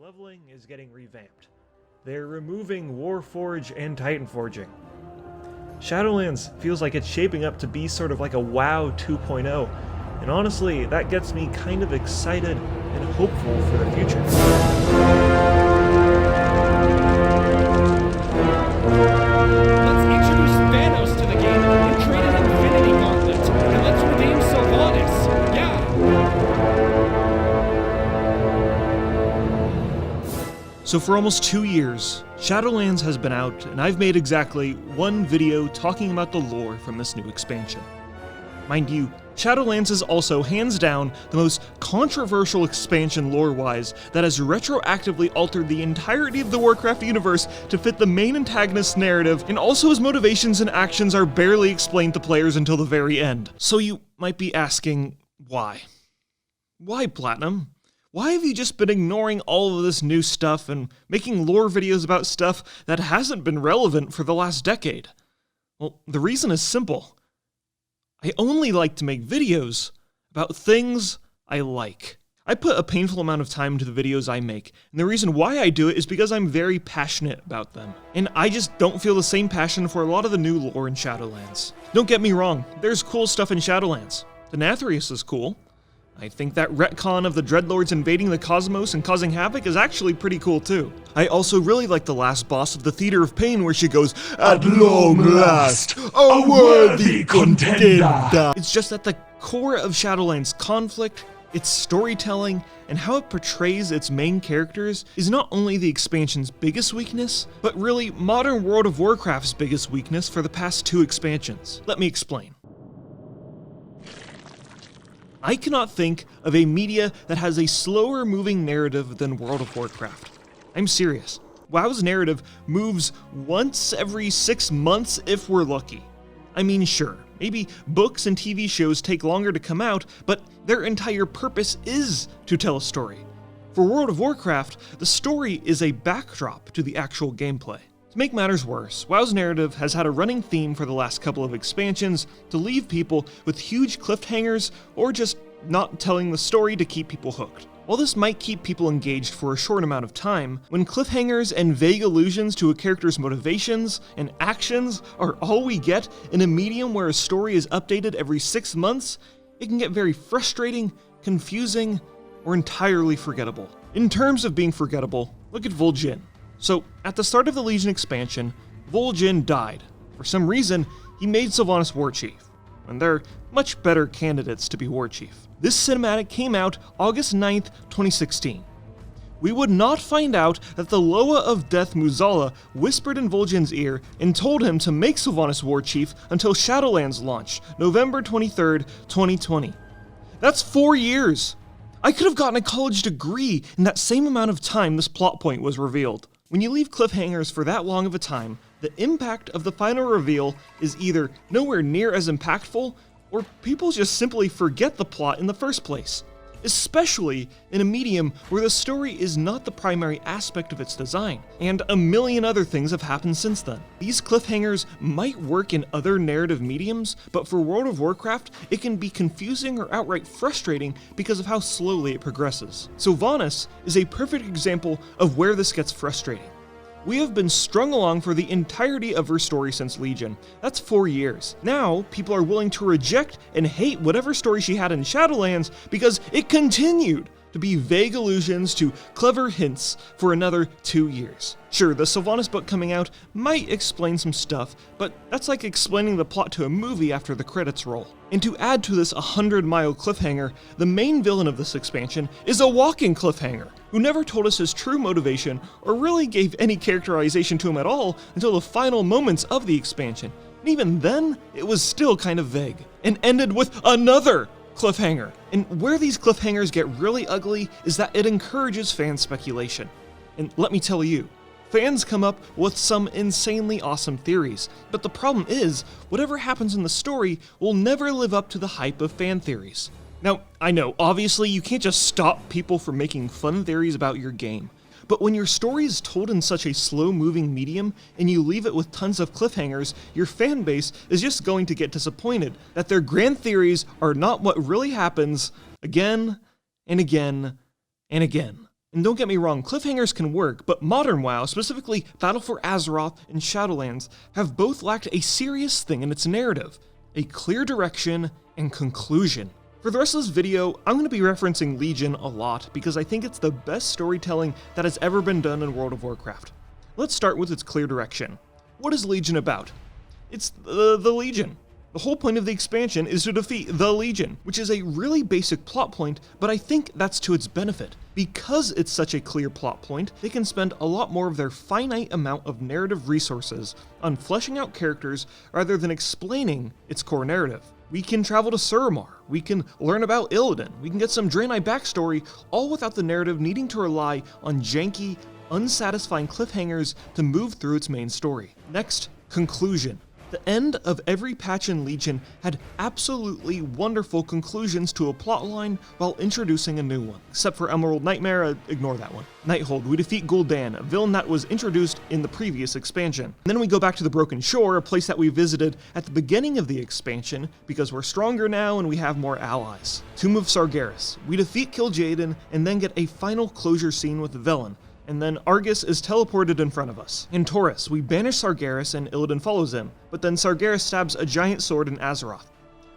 Leveling is getting revamped. They're removing Warforge and Titan Forging. Shadowlands feels like it's shaping up to be sort of like a WoW 2.0, and honestly, that gets me kind of excited and hopeful for the future. Let's introduce Thanos to the game and create an Infinity Gauntlet, and let's redeem Sylvanas. Yeah! So for almost 2 years, Shadowlands has been out, and I've made exactly one video talking about the lore from this new expansion. Mind you, Shadowlands is also hands down the most controversial expansion lore-wise that has retroactively altered the entirety of the Warcraft universe to fit the main antagonist's narrative, and also his motivations and actions are barely explained to players until the very end. So you might be asking, why? Why, Platinum? Why have you just been ignoring all of this new stuff and making lore videos about stuff that hasn't been relevant for the last decade? Well, the reason is simple. I only like to make videos about things I like. I put a painful amount of time into the videos I make, and the reason why I do it is because I'm very passionate about them. And I just don't feel the same passion for a lot of the new lore in Shadowlands. Don't get me wrong, there's cool stuff in Shadowlands. The Nathrius is cool. I think that retcon of the Dreadlords invading the cosmos and causing havoc is actually pretty cool too. I also really like the last boss of the Theater of Pain where she goes, "At long last, a worthy contender." It's just at the core of Shadowlands' conflict, its storytelling, and how it portrays its main characters is not only the expansion's biggest weakness, but really modern World of Warcraft's biggest weakness for the past 2 expansions. Let me explain. I cannot think of a media that has a slower moving narrative than World of Warcraft. I'm serious. WoW's narrative moves once every 6 months if we're lucky. I mean, sure, maybe books and TV shows take longer to come out, but their entire purpose is to tell a story. For World of Warcraft, the story is a backdrop to the actual gameplay. To make matters worse, WoW's narrative has had a running theme for the last couple of expansions to leave people with huge cliffhangers or just not telling the story to keep people hooked. While this might keep people engaged for a short amount of time, when cliffhangers and vague allusions to a character's motivations and actions are all we get in a medium where a story is updated every 6 months, it can get very frustrating, confusing, or entirely forgettable. In terms of being forgettable, look at Vol'jin. So, at the start of the Legion expansion, Vol'jin died. For some reason, he made Sylvanas War Chief, and they're much better candidates to be War Chief. This cinematic came out August 9th, 2016. We would not find out that the Loa of Death Muzala whispered in Vol'jin's ear and told him to make Sylvanas War Chief until Shadowlands launched, November 23rd, 2020. That's 4 years! I could have gotten a college degree in that same amount of time this plot point was revealed. When you leave cliffhangers for that long of a time, the impact of the final reveal is either nowhere near as impactful, or people just simply forget the plot in the first place. Especially in a medium where the story is not the primary aspect of its design, and a million other things have happened since then. These cliffhangers might work in other narrative mediums, but for World of Warcraft, it can be confusing or outright frustrating because of how slowly it progresses. Sylvanas is a perfect example of where this gets frustrating. We have been strung along for the entirety of her story since Legion. That's 4 years. Now, people are willing to reject and hate whatever story she had in Shadowlands because it continued to be vague allusions to clever hints for another 2 years. Sure, the Sylvanas book coming out might explain some stuff, but that's like explaining the plot to a movie after the credits roll. And to add to this 100-mile cliffhanger, the main villain of this expansion is a walking cliffhanger, who never told us his true motivation or really gave any characterization to him at all until the final moments of the expansion. And even then, it was still kind of vague, and ended with another cliffhanger. And where these cliffhangers get really ugly is that it encourages fan speculation. And let me tell you, fans come up with some insanely awesome theories, but the problem is, whatever happens in the story will never live up to the hype of fan theories. Now, I know, obviously you can't just stop people from making fun theories about your game, but when your story is told in such a slow-moving medium and you leave it with tons of cliffhangers, your fan base is just going to get disappointed that their grand theories are not what really happens again and again and again. And don't get me wrong, cliffhangers can work, but modern WoW, specifically Battle for Azeroth and Shadowlands, have both lacked a serious thing in its narrative: a clear direction and conclusion. For the rest of this video, I'm going to be referencing Legion a lot because I think it's the best storytelling that has ever been done in World of Warcraft. Let's start with its clear direction. What is Legion about? It's the Legion. The whole point of the expansion is to defeat the Legion, which is a really basic plot point, but I think that's to its benefit. Because it's such a clear plot point, they can spend a lot more of their finite amount of narrative resources on fleshing out characters rather than explaining its core narrative. We can travel to Suramar, we can learn about Illidan, we can get some Draenei backstory, all without the narrative needing to rely on janky, unsatisfying cliffhangers to move through its main story. Next, conclusion. The end of every patch in Legion had absolutely wonderful conclusions to a plotline while introducing a new one. Except for Emerald Nightmare, ignore that one. Nighthold, we defeat Gul'dan, a villain that was introduced in the previous expansion. And then we go back to the Broken Shore, a place that we visited at the beginning of the expansion because we're stronger now and we have more allies. Tomb of Sargeras, we defeat Kil'jaeden and then get a final closure scene with Velen. And then Argus is teleported in front of us. In Taurus, we banish Sargeras and Illidan follows him, but then Sargeras stabs a giant sword in Azeroth.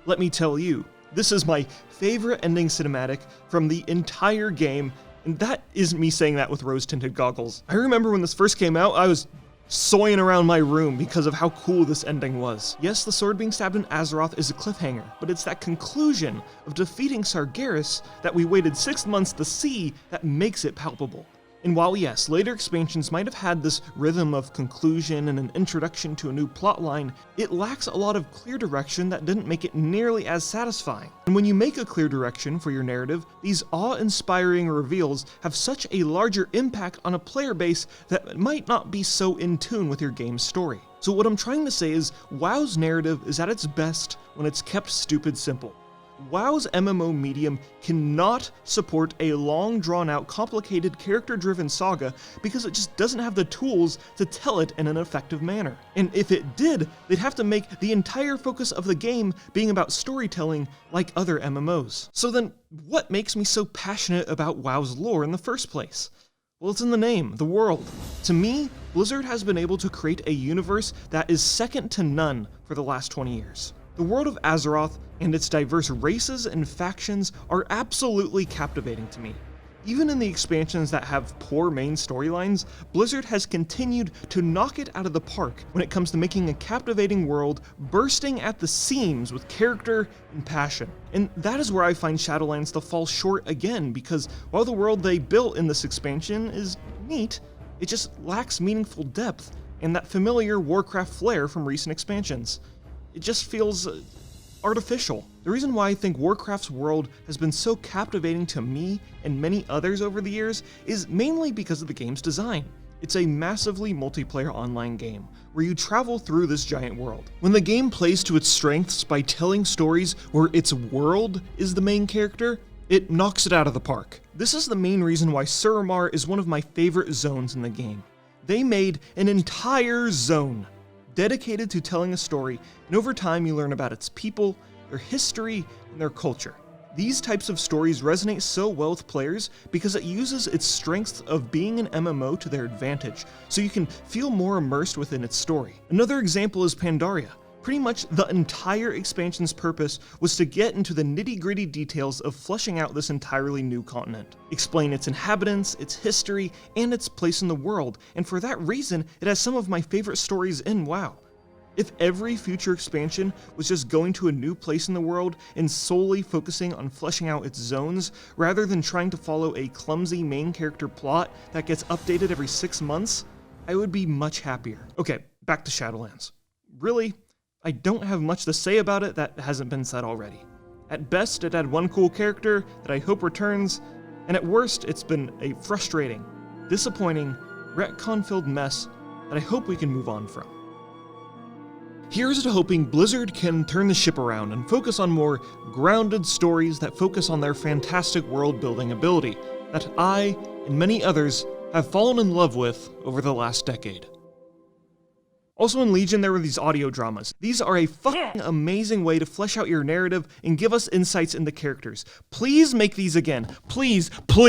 Let me tell you, this is my favorite ending cinematic from the entire game, and that isn't me saying that with rose-tinted goggles. I remember when this first came out, I was soying around my room because of how cool this ending was. Yes, the sword being stabbed in Azeroth is a cliffhanger, but it's that conclusion of defeating Sargeras that we waited 6 months to see that makes it palpable. And while yes, later expansions might have had this rhythm of conclusion and an introduction to a new plotline, it lacks a lot of clear direction that didn't make it nearly as satisfying. And when you make a clear direction for your narrative, these awe-inspiring reveals have such a larger impact on a player base that might not be so in tune with your game's story. So what I'm trying to say is, WoW's narrative is at its best when it's kept stupid simple. WoW's MMO medium cannot support a long, drawn-out, complicated, character-driven saga because it just doesn't have the tools to tell it in an effective manner. And if it did, they'd have to make the entire focus of the game being about storytelling like other MMOs. So then, what makes me so passionate about WoW's lore in the first place? Well, it's in the name, the world. To me, Blizzard has been able to create a universe that is second to none for the last 20 years. The world of Azeroth and its diverse races and factions are absolutely captivating to me. Even in the expansions that have poor main storylines, Blizzard has continued to knock it out of the park when it comes to making a captivating world bursting at the seams with character and passion. And that is where I find Shadowlands to fall short again, because while the world they built in this expansion is neat, it just lacks meaningful depth and that familiar Warcraft flair from recent expansions. It just feels artificial. The reason why I think Warcraft's world has been so captivating to me and many others over the years is mainly because of the game's design. It's a massively multiplayer online game, where you travel through this giant world. When the game plays to its strengths by telling stories where its world is the main character, it knocks it out of the park. This is the main reason why Suramar is one of my favorite zones in the game. They made an entire zone dedicated to telling a story, and over time you learn about its people, their history, and their culture. These types of stories resonate so well with players because it uses its strengths of being an MMO to their advantage, so you can feel more immersed within its story. Another example is Pandaria. Pretty much the entire expansion's purpose was to get into the nitty-gritty details of fleshing out this entirely new continent, explain its inhabitants, its history, and its place in the world, and for that reason, it has some of my favorite stories in WoW. If every future expansion was just going to a new place in the world and solely focusing on fleshing out its zones, rather than trying to follow a clumsy main character plot that gets updated every 6 months, I would be much happier. Okay, back to Shadowlands. Really, I don't have much to say about it that hasn't been said already. At best, it had one cool character that I hope returns, and at worst, it's been a frustrating, disappointing, retcon-filled mess that I hope we can move on from. Here's to hoping Blizzard can turn the ship around and focus on more grounded stories that focus on their fantastic world-building ability that I, and many others, have fallen in love with over the last decade. Also in Legion, there were these audio dramas. These are a fucking amazing way to flesh out your narrative and give us insights into characters. Please make these again. Please, please.